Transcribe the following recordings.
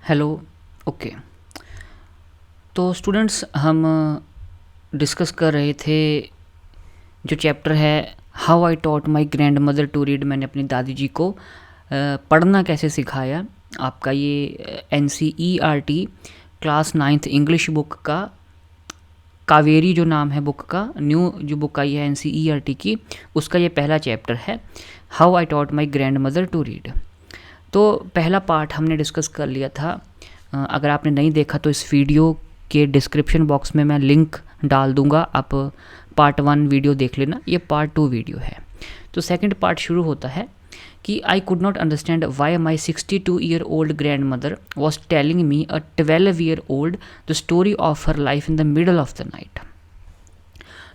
Hello. Okay. तो students हम discuss कर रहे थे जो चैप्टर है how I taught my grandmother to read. मैंने अपनी दादी जी को पढ़ना कैसे सिखाया। आपका ये NCERT class 9th English book का कावेरी जो नाम है बुक का, न्यू जो बुक आई है NCERT की, उसका ये पहला चैप्टर है how I taught my grandmother to read. तो पहला पार्ट हमने डिस्कस कर लिया था। अगर आपने नहीं देखा तो इस वीडियो के डिस्क्रिप्शन बॉक्स में मैं लिंक डाल दूंगा, आप पार्ट 1 वीडियो देख लेना। ये पार्ट 2 वीडियो है। तो सेकंड पार्ट शुरू होता है कि आई could not understand why my 62-year-old grand mother was telling me a 12-year-old the story of her life in the middle of the night.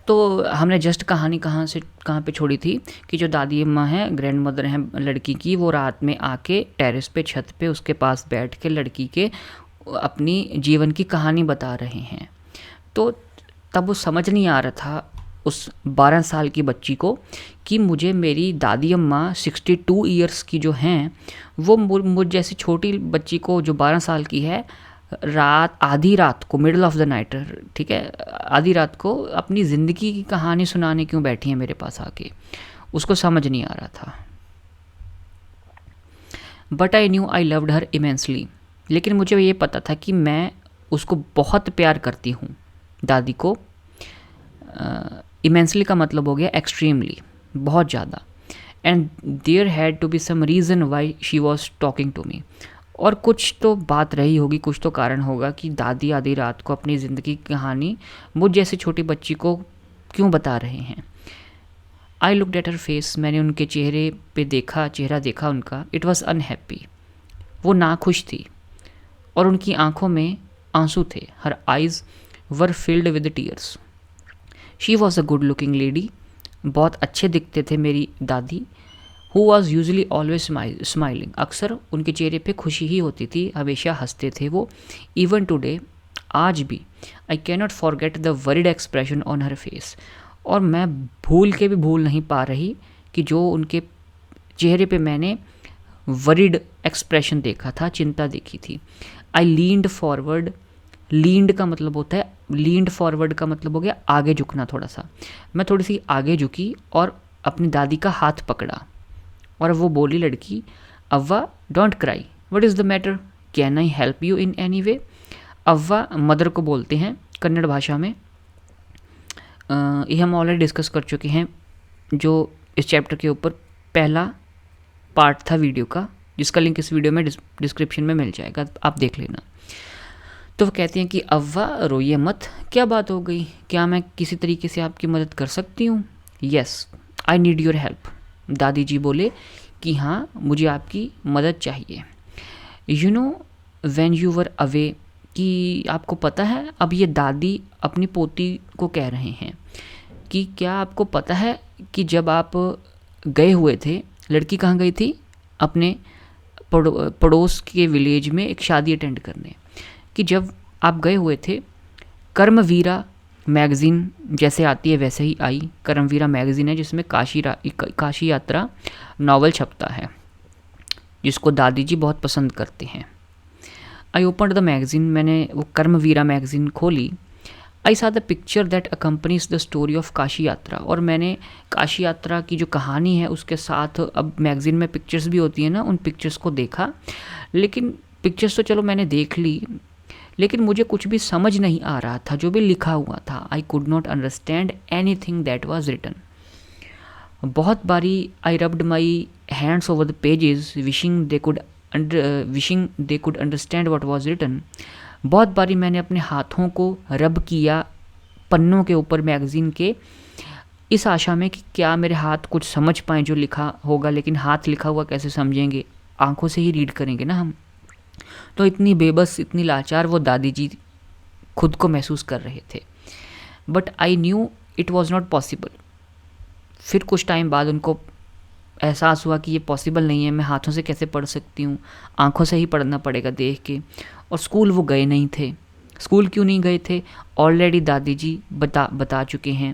तो हमने जस्ट कहानी कहाँ पे छोड़ी थी कि जो दादी अम्मा हैं, ग्रैंड मदर हैं लड़की की, वो रात में आके टेरेस पे छत पे उसके पास बैठ के लड़की के अपनी जीवन की कहानी बता रहे हैं। तो तब वो समझ नहीं आ रहा था उस 12 साल की बच्ची को कि मुझे मेरी दादी अम्मा 62 ईयर्स की जो हैं वो मुझ जैसी छोटी बच्ची को जो 12 साल की है आधी रात को, मिडल ऑफ द नाइट, ठीक है, आधी रात को अपनी ज़िंदगी की कहानी सुनाने क्यों बैठी है मेरे पास आके। उसको समझ नहीं आ रहा था। But I knew I loved her immensely. लेकिन मुझे ये पता था कि मैं उसको बहुत प्यार करती हूँ, दादी को। इमेंसली का मतलब हो गया एक्सट्रीमली, बहुत ज़्यादा। And there had to be some reason why she was talking to me. और कुछ तो बात रही होगी, कुछ तो कारण होगा कि दादी आधी रात को अपनी ज़िंदगी की कहानी मुझ जैसी छोटी बच्ची को क्यों बता रहे हैं। I looked at her face. मैंने उनके चेहरे पे देखा, चेहरा देखा उनका। It was unhappy. वो नाखुश थी और उनकी आंखों में आंसू थे। हर eyes were filled with tears. She was a good looking lady. बहुत अच्छे दिखते थे मेरी दादी। Who was usually always smiling. अक्सर उनके चेहरे पे खुशी ही होती थी, हमेशा हंसते थे वो। इवन टुडे, आज भी, I cannot forget the worried expression on her face. और मैं भूल के भी भूल नहीं पा रही कि जो उनके चेहरे पे मैंने वरिड एक्सप्रेशन देखा था, चिंता देखी थी। आई लीन्ड फॉरवर्ड। लीन्ड का मतलब होता है, लीन्ड फॉरवर्ड का मतलब हो गया आगे झुकना थोड़ा सा। मैं थोड़ी सी आगे झुकी और अपनी दादी का हाथ पकड़ा और वो बोली लड़की, अव्वा don't cry, what is the matter, can I help you in any way. अव्वा मदर को बोलते हैं कन्नड़ भाषा में। ये हम ऑलरेडी डिस्कस कर चुके हैं, जो इस चैप्टर के ऊपर पहला पार्ट था वीडियो का, जिसका लिंक इस वीडियो में डिस्क्रिप्शन में मिल जाएगा, आप देख लेना। तो वो कहती हैं कि अव्वा रोइए मत, क्या बात हो गई, क्या मैं किसी तरीके से आपकी मदद कर सकती हूँ। Yes I need your help. दादी जी बोले कि हाँ, मुझे आपकी मदद चाहिए। You know when you were away, कि आपको पता है, अब ये दादी अपनी पोती को कह रहे हैं कि क्या आपको पता है कि जब आप गए हुए थे, लड़की कहाँ गई थी, अपने पड़ोस के विलेज में एक शादी अटेंड करने, कि जब आप गए हुए थे, कर्मवीरा मैगज़ीन जैसे आती है वैसे ही आई। कर्मवीरा मैगज़ीन है जिसमें काशी यात्रा नावल छपता है, जिसको दादी जी बहुत पसंद करते हैं। I opened the magazine. मैंने वो कर्मवीरा मैगज़ीन खोली। आई सा the picture that accompanies the story of Kashi यात्रा। और मैंने काशी यात्रा की जो कहानी है उसके साथ, अब मैगज़ीन में पिक्चर्स भी होती हैं ना, उन पिक्चर्स को देखा। लेकिन पिक्चर्स तो चलो मैंने देख ली, लेकिन मुझे कुछ भी समझ नहीं आ रहा था जो भी लिखा हुआ था। I could not understand anything that was written. बहुत बारी I rubbed my hands over the pages wishing they could understand what was written. बहुत बारी मैंने अपने हाथों को रब किया पन्नों के ऊपर मैगज़ीन के, इस आशा में कि क्या मेरे हाथ कुछ समझ पाएँ जो लिखा होगा। लेकिन हाथ लिखा हुआ कैसे समझेंगे, आंखों से ही रीड करेंगे ना हम। तो इतनी बेबस, इतनी लाचार वो दादी जी खुद को महसूस कर रहे थे। But I knew it was not possible. फिर कुछ टाइम बाद उनको एहसास हुआ कि ये पॉसिबल नहीं है, मैं हाथों से कैसे पढ़ सकती हूँ, आंखों से ही पढ़ना पड़ेगा देख के। और स्कूल वो गए नहीं थे। स्कूल क्यों नहीं गए थे, ऑलरेडी दादी जी बता चुके हैं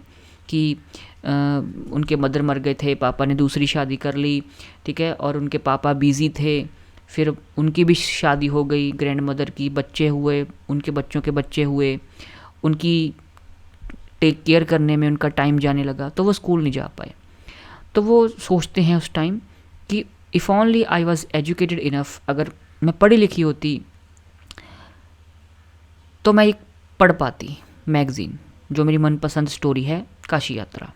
कि उनके मदर मर गए थे, पापा ने दूसरी शादी कर ली, ठीक है, और उनके पापा बिज़ी थे फिर उनकी भी शादी हो गई, ग्रैंड मदर की, बच्चे हुए, उनके बच्चों के बच्चे हुए, उनकी टेक केयर करने में उनका टाइम जाने लगा, तो वो स्कूल नहीं जा पाए। तो वो सोचते हैं उस टाइम कि if only I was educated enough, अगर मैं पढ़ी लिखी होती तो मैं एक पढ़ पाती मैगज़ीन, जो मेरी मनपसंद स्टोरी है Kashi Yatra.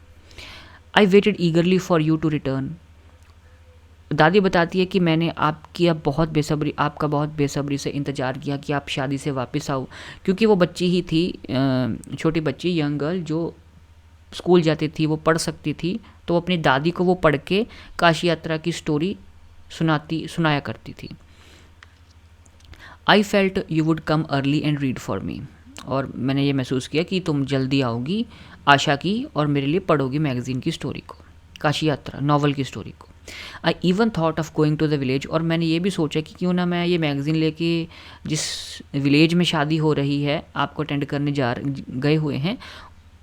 I waited eagerly for you to return. दादी बताती है कि मैंने आपका बहुत बेसब्री से इंतज़ार किया कि आप शादी से वापस आओ, क्योंकि वो बच्ची ही थी, छोटी बच्ची, यंग गर्ल, जो स्कूल जाती थी, वो पढ़ सकती थी, तो अपनी दादी को वो पढ़ के काशी यात्रा की स्टोरी सुनाया करती थी। I felt you would come early and read for me. और मैंने ये महसूस किया कि तुम जल्दी आओगी, आशा की, और मेरे लिए पढ़ोगी मैगज़ीन की स्टोरी को, काशी यात्रा नॉवल की स्टोरी को। I even thought of going to the village, और मैंने ये भी सोचा कि क्यों ना मैं ये मैगज़ीन लेके जिस विलेज में शादी हो रही है, आपको अटेंड करने गए हुए हैं,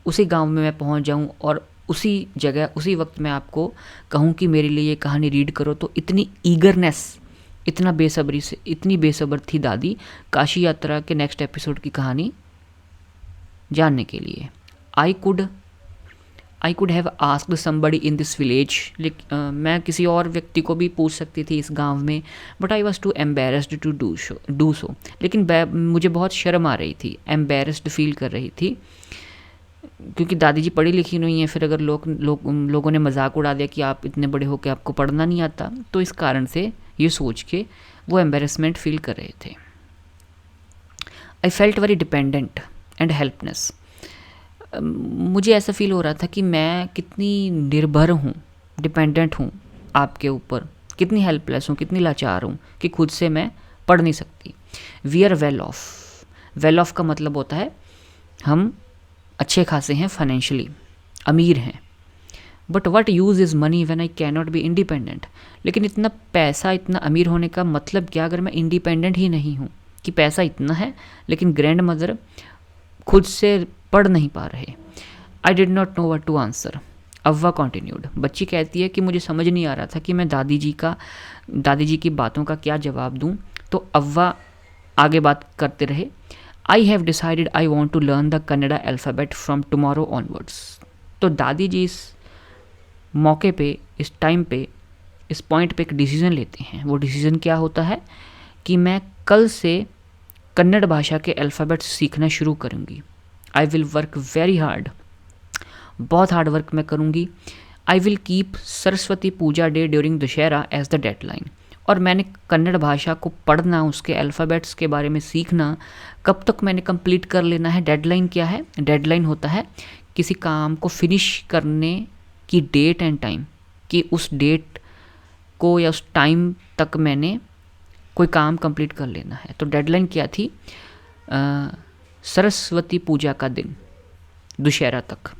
उसी गांव में मैं पहुंच जाऊं और उसी जगह उसी वक्त मैं आपको कहूं कि मेरे लिए ये कहानी रीड करो। तो इतनी ईगरनेस, इतनी बेसब्र थी दादी काशी यात्रा के नेक्स्ट एपिसोड की कहानी जानने के लिए। I could have asked somebody in this village, मैं किसी और व्यक्ति को भी पूछ सकती थी इस गांव में, but I was too embarrassed to do so. लेकिन मुझे बहुत शर्म आ रही थी, एम्बेरस्ड फील कर रही थी, क्योंकि दादी जी पढ़ी लिखी नहीं है। फिर अगर लोगों ने मजाक उड़ा दिया कि आप इतने बड़े हो के आपको पढ़ना नहीं आता, तो इस कारण से ये सोच के वो एम्बेरसमेंट फील कर रहे थे। I felt very dependent and helpless. मुझे ऐसा फील हो रहा था कि मैं कितनी निर्भर हूँ, डिपेंडेंट हूँ आपके ऊपर, कितनी हेल्पलेस हूँ, कितनी लाचार हूँ कि खुद से मैं पढ़ नहीं सकती। वी आर वेल ऑफ का मतलब होता है हम अच्छे खासे हैं, फाइनेंशियली अमीर हैं। But what use is money when I can not be independent. लेकिन इतना पैसा, इतना अमीर होने का मतलब क्या अगर मैं इंडिपेंडेंट ही नहीं हूँ, कि पैसा इतना है लेकिन ग्रैंड मदर खुद से पढ़ नहीं पा रहे। I did not know what to answer. अव्वा कॉन्टिन्यूड, बच्ची कहती है कि मुझे समझ नहीं आ रहा था कि मैं दादी जी की बातों का क्या जवाब दूँ। तो अव्वा आगे बात करते रहे। I have decided I want to learn the Kannada alphabet from tomorrow onwards. तो दादी जी इस मौके पे, इस टाइम पे, इस पॉइंट पे एक डिसीज़न लेते हैं। वो डिसीज़न क्या होता है कि मैं कल से कन्नड़ भाषा के अल्फ़ाबेट्स सीखना शुरू करूँगी। I will work very hard, बहुत हार्ड वर्क मैं करूँगी। I will keep Saraswati Puja day during Dussehra as the deadline. और मैंने कन्नड़ भाषा को पढ़ना, उसके अल्फ़ाबेट्स के बारे में सीखना कब तक मैंने कंप्लीट कर लेना है। डेडलाइन क्या है? डेडलाइन होता है किसी काम को फिनिश करने की डेट एंड टाइम, कि उस डेट को या उस टाइम तक मैंने कोई काम कंप्लीट कर लेना है। तो डेडलाइन क्या थी? सरस्वती पूजा का दिन, दुशहरा तक।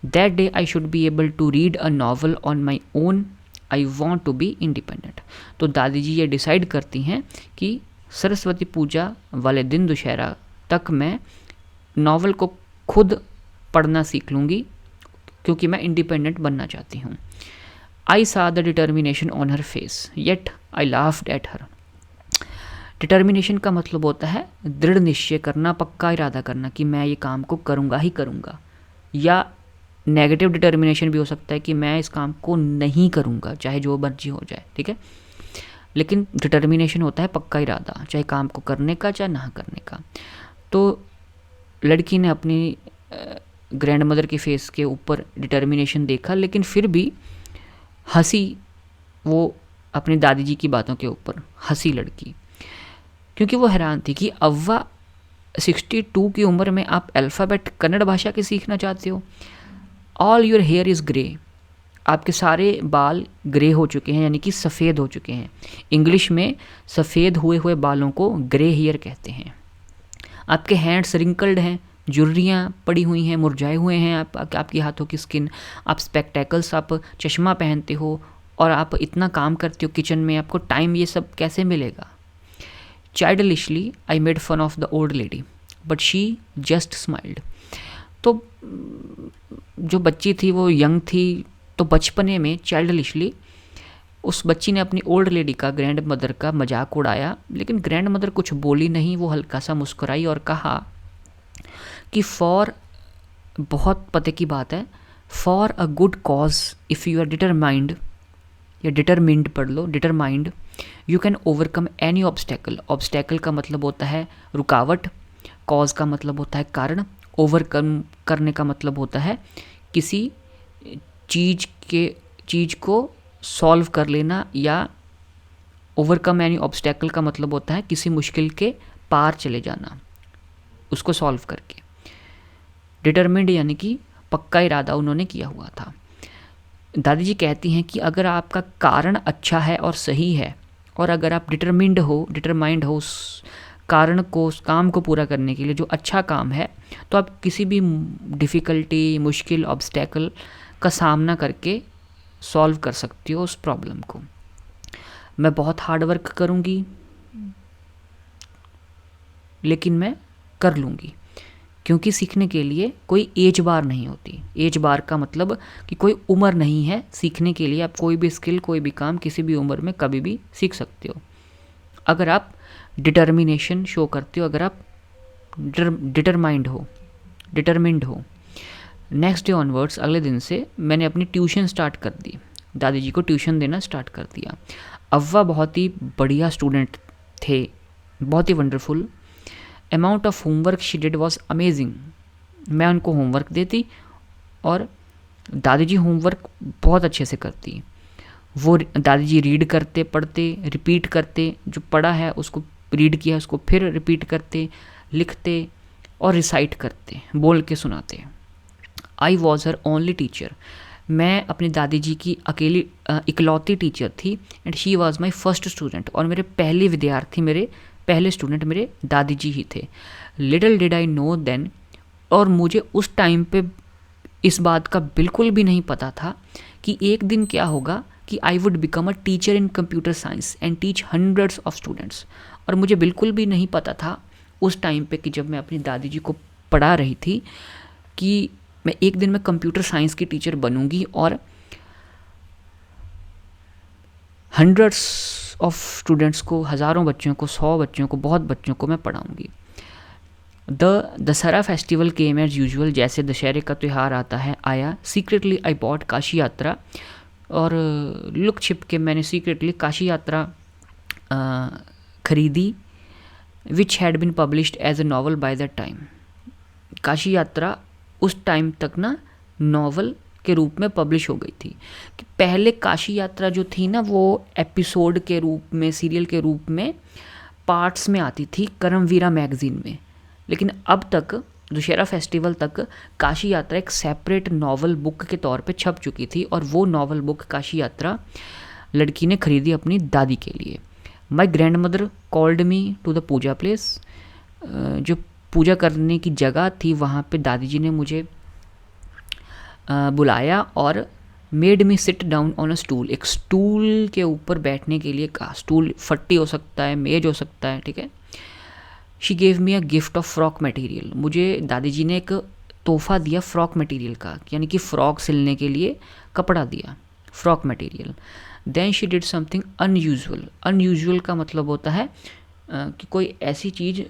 That day I should be able to read a novel on my own. I want to be independent. तो दादी जी ये डिसाइड करती हैं कि सरस्वती पूजा वाले दिन, दुशहरा तक, मैं नॉवल को खुद पढ़ना सीख लूँगी, क्योंकि मैं इंडिपेंडेंट बनना चाहती हूँ। आई सा the determination on her face, yet I laughed at her. Determination का मतलब होता है दृढ़ निश्चय करना, पक्का इरादा करना कि मैं ये काम को करूँगा ही करूँगा। या नेगेटिव डिटर्मिनेशन भी हो सकता है कि मैं इस काम को नहीं करूँगा, चाहे जो मर्जी हो जाए, ठीक है। लेकिन डिटर्मिनेशन होता है पक्का इरादा, चाहे काम को करने का चाहे ना करने का। तो लड़की ने अपनी ग्रैंड मदर के फेस के ऊपर डिटर्मिनेशन देखा, लेकिन फिर भी हंसी, वो अपनी दादी जी की बातों के ऊपर हंसी लड़की, क्योंकि वो हैरान थी कि अव्वा 62 की उम्र में आप अल्फ़ाबेट कन्नड़ भाषा के सीखना चाहते हो। All your here is grey, आपके सारे बाल ग्रे हो चुके हैं, यानी कि सफ़ेद हो चुके हैं। इंग्लिश में सफ़ेद हुए हुए बालों को ग्रे हेयर कहते हैं। आपके हैंड्स रिंकल्ड हैं, झुर्रियाँ पड़ी हुई हैं, मुरझाए हुए हैं आपके हाथों की स्किन। आप स्पेक्टेकल्स, आप चश्मा पहनते हो और आप इतना काम करते हो किचन में, आपको टाइम ये सब कैसे मिलेगा? Childishly I made fun of the old lady but she just smiled. तो जो बच्ची थी वो यंग थी, तो बचपने में चाइल्डिशली उस बच्ची ने अपनी ओल्ड लेडी का, ग्रैंड मदर का मजाक उड़ाया, लेकिन ग्रैंड मदर कुछ बोली नहीं। वो हल्का सा मुस्कुराई और कहा कि फॉर, बहुत पते की बात है, for a good cause if you are determined, या डिटरमिंड पढ़ लो, determined, you can overcome any obstacle. Obstacle का मतलब होता है रुकावट, कॉज का मतलब होता है कारण, ओवरकम करने का मतलब होता है किसी चीज़ को सॉल्व कर लेना, या ओवरकम एनी ऑब्स्टेकल का मतलब होता है किसी मुश्किल के पार चले जाना उसको सॉल्व करके। डिटरमिंड यानी कि पक्का इरादा उन्होंने किया हुआ था। दादी जी कहती हैं कि अगर आपका कारण अच्छा है और सही है, और अगर आप डिटरमाइंड हो उस कारण को, उस काम को पूरा करने के लिए जो अच्छा काम है, तो आप किसी भी डिफ़िकल्टी, मुश्किल, ऑब्स्टेकल का सामना करके सॉल्व कर सकती हो उस प्रॉब्लम को। मैं बहुत हार्ड वर्क करूँगी, लेकिन मैं कर लूँगी, क्योंकि सीखने के लिए कोई एज बार नहीं होती। एज बार का मतलब कि कोई उम्र नहीं है सीखने के लिए। आप कोई भी स्किल, कोई भी काम किसी भी उम्र में कभी भी सीख सकते हो, अगर आप डिटर्मिनेशन शो करते हो, अगर आप डिटरमिंड हो। नेक्स्ट डे ऑनवर्ड्स, अगले दिन से मैंने अपनी ट्यूशन स्टार्ट कर दी, दादी जी को ट्यूशन देना स्टार्ट कर दिया। अव्वा बहुत ही बढ़िया स्टूडेंट थे, बहुत ही wonderful. Amount of homework she did was amazing. मैं उनको होमवर्क देती और दादी जी होमवर्क बहुत अच्छे से करती। वो दादी जी रीड करते, पढ़ते, रिपीट करते, जो पढ़ा है उसको रीड किया उसको फिर रिपीट करते, लिखते और रिसाइट करते, बोल के सुनाते। I was her only teacher. मैं अपनी दादी जी की अकेली इकलौती टीचर थी, and she was my first student. और मेरे पहले विद्यार्थी, मेरे पहले स्टूडेंट मेरे दादी जी ही थे। Little did I know then, और मुझे उस टाइम पे इस बात का बिल्कुल भी नहीं पता था कि एक दिन क्या होगा कि I would become a teacher in computer science and teach hundreds of students. और मुझे बिल्कुल भी नहीं पता था उस टाइम पे कि जब मैं अपनी दादी जी को पढ़ा रही थी कि मैं एक दिन में कंप्यूटर साइंस की टीचर बनूंगी और हंड्रेड्स ऑफ स्टूडेंट्स को, हज़ारों बच्चों को, 100 बच्चों को, बहुत बच्चों को मैं पढ़ाऊंगी। Dussehra festival came as usual. जैसे दशहरे का त्यौहार आता है, आया। सीक्रेटली आई बॉट काशी यात्रा, और लुक छिप के मैंने सीक्रेटली काशी यात्रा खरीदी, which had been published as a novel by that time. Kashi Yatra उस टाइम तक ना नावल के रूप में पब्लिश हो गई थी। कि पहले काशी यात्रा जो थी ना, वो एपिसोड के रूप में, सीरियल के रूप में, पार्ट्स में आती थी करमवीरा मैगज़ीन में। लेकिन अब तक, दशहरा फेस्टिवल तक, काशी यात्रा एक सेपरेट नावल बुक के तौर पे छप चुकी थी, और वो नावल बुक काशी यात्रा लड़की ने खरीदी अपनी दादी के लिए। My grandmother called me to the puja place. जो पूजा करने की जगह थी वहाँ पे दादी जी ने मुझे बुलाया और made me sit down on a stool. एक स्टूल के ऊपर बैठने के लिए कहा। स्टूल फट्टी हो सकता है, मेज हो सकता है, ठीक है। She gave me a gift of frock material. मुझे दादी जी ने एक तोहफा दिया फ्रॉक मटेरियल का, यानी कि फ़्रॉक सिलने के लिए कपड़ा दिया, frock material. Then she did something unusual. Unusual का मतलब होता है कि कोई ऐसी चीज़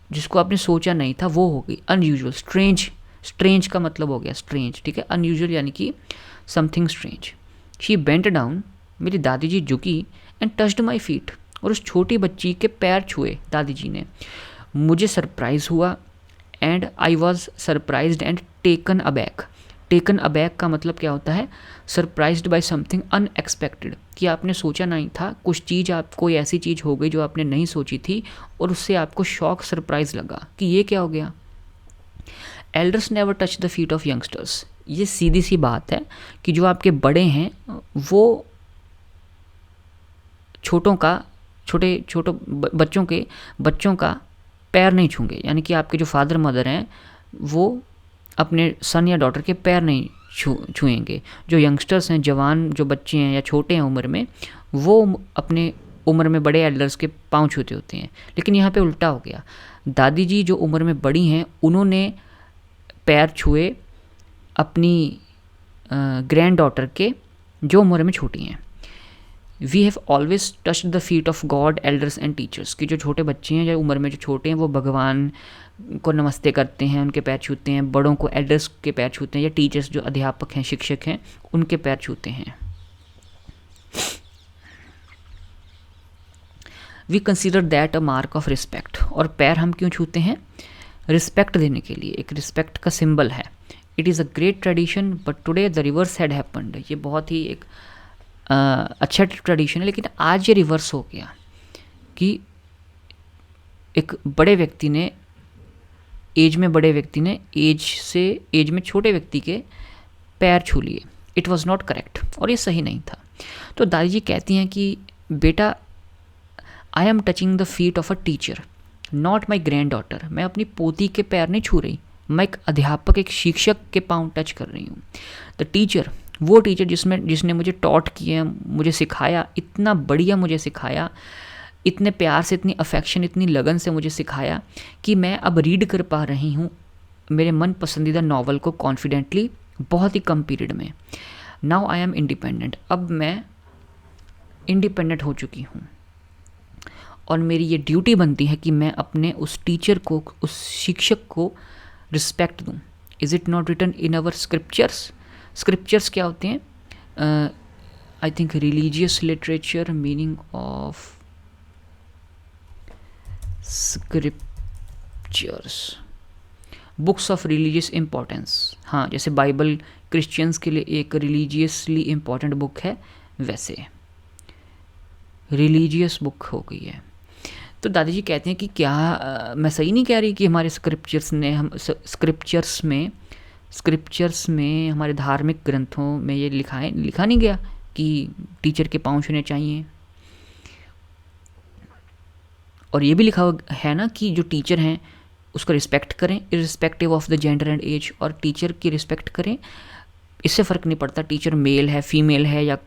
जिसको आपने सोचा नहीं था वो हो गई। अनयूजुअल, स्ट्रेंज, स्ट्रेंज का मतलब हो गया स्ट्रेंज, ठीक है। अनयूजुअल यानी कि something strange. She bent down, मेरी दादी जी झुकी, एंड टच्ड माई फीट, और उस छोटी बच्ची के पैर छुए दादी जी ने। मुझे सरप्राइज़ हुआ, and I was surprised and taken aback. Taken aback का मतलब क्या होता है? सरप्राइज्ड बाय समथिंग अनएक्सपेक्टेड, कि आपने सोचा नहीं था, कुछ चीज़, आप कोई ऐसी चीज़ हो गई जो आपने नहीं सोची थी, और उससे आपको शॉक, सरप्राइज़ लगा कि ये क्या हो गया। Elders never touch the feet of youngsters. ये सीधी सी बात है कि जो आपके बड़े हैं वो छोटे बच्चों का पैर नहीं छूंगे। यानी कि आपके जो फादर मदर हैं वो अपने सन या डॉटर के पैर नहीं छुएंगे। जो यंगस्टर्स हैं, जवान जो बच्चे हैं या छोटे हैं उम्र में, वो अपने उम्र में बड़े एल्डर्स के पाँव छूते होते हैं। लेकिन यहाँ पे उल्टा हो गया। दादी जी जो उम्र में बड़ी हैं उन्होंने पैर छुए अपनी ग्रैंड डॉटर के जो उम्र में छोटी हैं। We have always touched the feet of God, elders and teachers, कि जो छोटे बच्चे हैं या उम्र में जो छोटे हैं वो भगवान को नमस्ते करते हैं, उनके पैर छूते हैं, बड़ों को एल्डर्स के पैर छूते हैं, या टीचर्स जो अध्यापक हैं, शिक्षक हैं, उनके पैर छूते हैं। We consider that a mark of respect, और पैर हम क्यों छूते हैं? रिस्पेक्ट देने के लिए, एक रिस्पेक्ट का सिंबल है। It is a great tradition but today the reverse had happened, ये बहुत ही एक अच्छा ट्रेडिशन है, लेकिन आज ये रिवर्स हो गया कि एक बड़े व्यक्ति ने, एज में बड़े व्यक्ति ने एज में छोटे व्यक्ति के पैर छू लिए। इट वॉज़ नॉट करेक्ट, और ये सही नहीं था। तो दादी जी कहती हैं कि बेटा, I am touching the feet of a teacher not my grand daughter, मैं अपनी पोती के पैर नहीं छू रही, मैं एक अध्यापक, एक शिक्षक के पाँव टच कर रही हूँ। द टीचर, वो टीचर जिसने मुझे टॉट किया, मुझे सिखाया, इतना बढ़िया मुझे सिखाया, इतने प्यार से, इतनी अफेक्शन, इतनी लगन से मुझे सिखाया कि मैं अब रीड कर पा रही हूँ मेरे मन पसंदीदा नावल को कॉन्फिडेंटली, बहुत ही कम पीरियड में। नाउ आई एम इंडिपेंडेंट, अब मैं इंडिपेंडेंट हो चुकी हूँ, और मेरी ये ड्यूटी बनती है कि मैं अपने उस टीचर को, उस शिक्षक को रिस्पेक्ट दूँ। Is it not written in our scriptures? Scriptures क्या होते हैं? I think religious literature, meaning of scriptures, books of religious importance. हाँ, जैसे बाइबल क्रिश्चियंस के लिए एक रिलीजियसली इम्पॉर्टेंट बुक है, वैसे रिलीजियस बुक हो गई है। तो दादाजी कहते हैं कि क्या मैं सही नहीं कह रही कि हमारे स्क्रिप्चर्स में हमारे धार्मिक ग्रंथों में ये लिखा नहीं गया कि टीचर के पाँव छूने चाहिए, और ये भी लिखा है ना कि जो टीचर हैं उसको रिस्पेक्ट करें irrespective of the gender and age, और टीचर की रिस्पेक्ट करें, इससे फ़र्क नहीं पड़ता टीचर मेल है, फीमेल है, या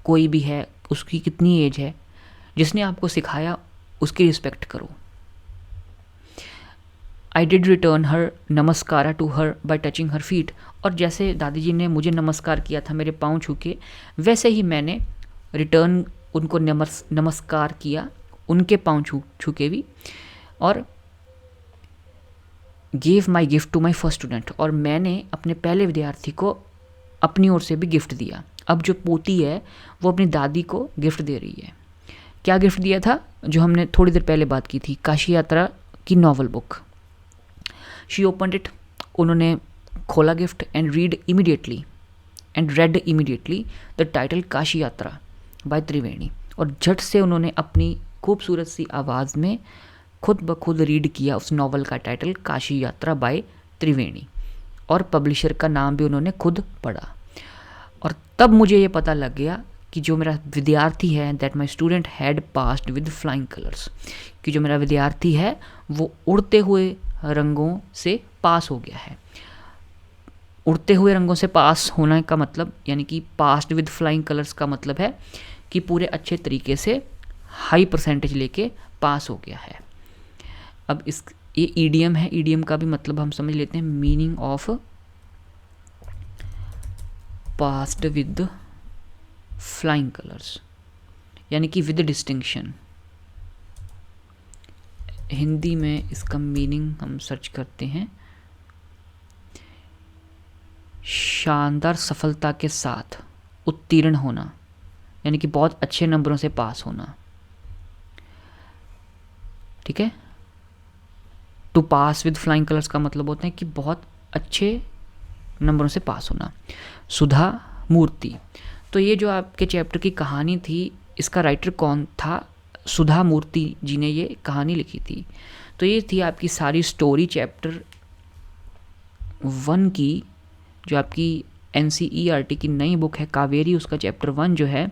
कोई भी है, उसकी कितनी एज है, जिसने आपको सिखाया उसकी रिस्पेक्ट करो। आई डिड रिटर्न हर नमस्कारा to her by touching her feet, और जैसे दादी जी ने मुझे नमस्कार किया था मेरे पाँव छू के, वैसे ही मैंने रिटर्न उनको नमस्कार किया उनके पाँव छू के भी, और give my gift to my first student, और मैंने अपने पहले विद्यार्थी को अपनी ओर से भी गिफ्ट दिया। अब जो पोती है वो अपनी दादी को गिफ्ट दे रही है। क्या गिफ्ट दिया था? जो हमने थोड़ी देर पहले बात की थी, काशी यात्रा की novel book. She opened it, उन्होंने खोला gift, and red immediately the title Kashi यात्रा बाय त्रिवेणी, और झट से उन्होंने अपनी खूबसूरत सी आवाज़ में खुद ब खुद रीड किया उस नॉवल का टाइटल काशी यात्रा बाय त्रिवेणी, और पब्लिशर का नाम भी उन्होंने खुद पढ़ा। और तब मुझे ये पता लग गया कि जो मेरा विद्यार्थी है, that my student had passed with flying colours, कि जो मेरा विद्यार्थी है वो उड़ते हुए रंगों से पास हो गया है। उड़ते हुए रंगों से पास होने का मतलब, यानी कि पास्ड विद फ्लाइंग कलर्स का मतलब है कि पूरे अच्छे तरीके से हाई परसेंटेज लेके पास हो गया है। अब ये ईडियम है, ईडियम का भी मतलब हम समझ लेते हैं, meaning of passed with flying colours, यानी कि विद डिस्टिंक्शन। हिंदी में इसका मीनिंग हम सर्च करते हैं, शानदार सफलता के साथ उत्तीर्ण होना, यानी कि बहुत अच्छे नंबरों से पास होना। ठीक है, to pass with flying colours का मतलब होता है कि बहुत अच्छे नंबरों से पास होना। सुधा मूर्ति, तो ये जो आपके चैप्टर की कहानी थी, इसका राइटर कौन था? सुधा मूर्ति जी ने ये कहानी लिखी थी। तो ये थी आपकी सारी स्टोरी चैप्टर 1 की, जो आपकी NCERT की नई बुक है कावेरी, उसका चैप्टर 1 जो है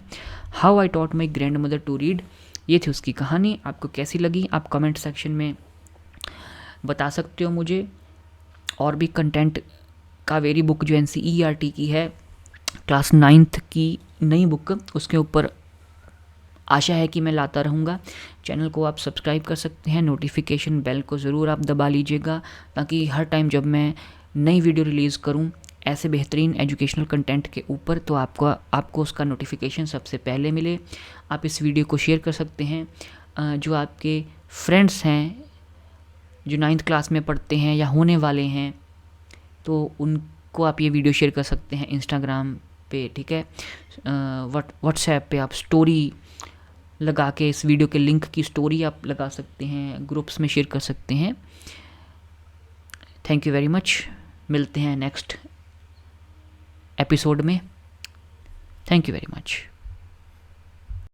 how I taught my grandmother to read, ये थी उसकी कहानी। आपको कैसी लगी आप कमेंट सेक्शन में बता सकते हो मुझे। और भी कंटेंट, कावेरी बुक जो NCERT की है, क्लास 9th की नई बुक, उसके ऊपर आशा है कि मैं लाता रहूँगा। चैनल को आप सब्सक्राइब कर सकते हैं, नोटिफिकेशन बेल को ज़रूर आप दबा लीजिएगा, ताकि हर टाइम जब मैं नई वीडियो रिलीज़ करूँ ऐसे बेहतरीन एजुकेशनल कंटेंट के ऊपर, तो आपको उसका नोटिफिकेशन सबसे पहले मिले। आप इस वीडियो को शेयर कर सकते हैं। जो आपके फ्रेंड्स हैं जो 9th क्लास में पढ़ते हैं या होने वाले हैं, तो उनको आप ये वीडियो शेयर कर सकते हैं इंस्टाग्राम पे, ठीक है। व्हाट्सएप पे आप स्टोरी लगा के इस वीडियो के लिंक की स्टोरी आप लगा सकते हैं, ग्रुप्स में शेयर कर सकते हैं। Thank you very much. मिलते हैं नेक्स्ट एपिसोड में। Thank you very much.